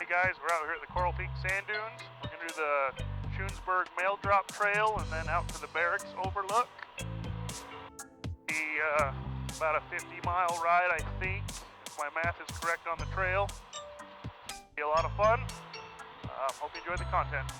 guys, we're out here at the Coral Peak Sand Dunes. We're going to do the Schuensburg Mail Drop Trail and then out to the Barracks overlook. About a 50-mile ride, I think, if my math is correct on the trail. Be a lot of fun. Hope you enjoy the content.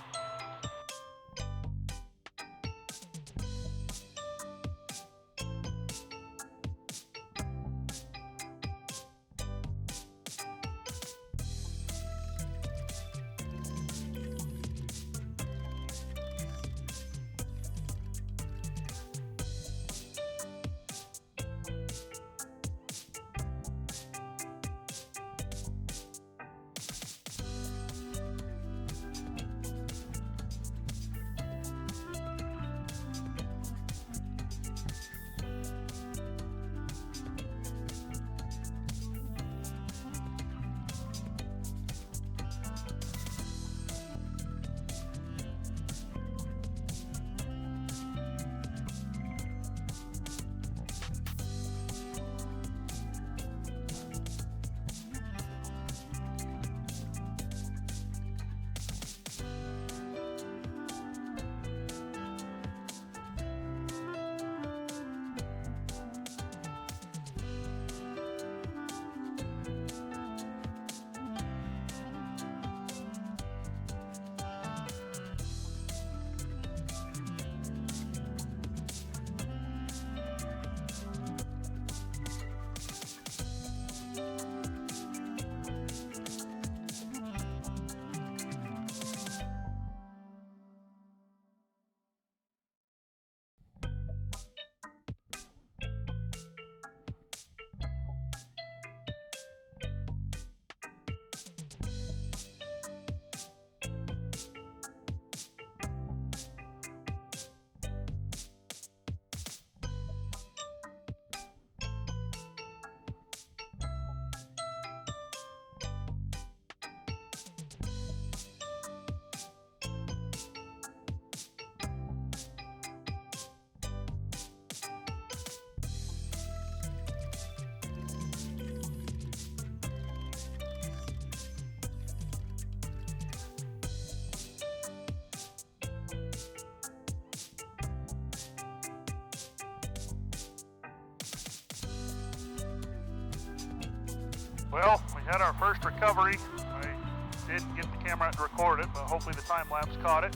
Well, we had our first recovery. I didn't get the camera out to record it, but hopefully the time lapse caught it.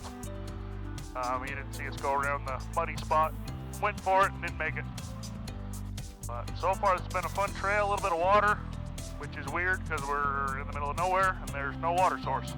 You didn't see us go around the muddy spot. Went for it and didn't make it. But so far it's been a fun trail, a little bit of water, which is weird because we're in the middle of nowhere and there's no water source.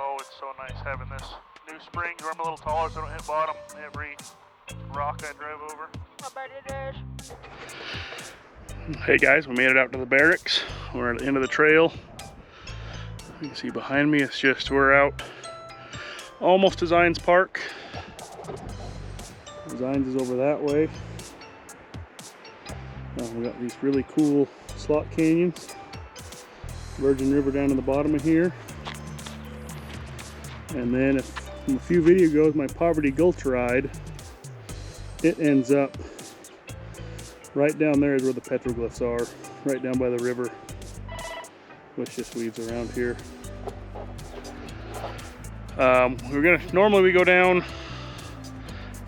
Oh, it's so nice having this new springs where I'm a little taller so I don't hit bottom every rock I drive over. I bet it is. Hey guys, we made it out to the Barracks. We're at the end of the trail. You can see behind me, it's just, we're out almost to Zines Park. Zines is over that way. We got these really cool slot canyons. Virgin River down in the bottom of here. And then if from a few videos ago, my Poverty Gulch ride, it ends up right down there is where the petroglyphs are, right down by the river, which just weaves around here. Normally we go down,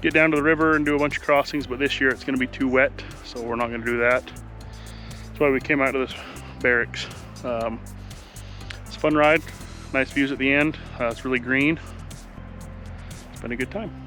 get down to the river and do a bunch of crossings, but this year it's gonna be too wet, so we're not gonna do that. That's why we came out to this Barracks. It's a fun ride. Nice views at the end. It's really green. It's been a good time.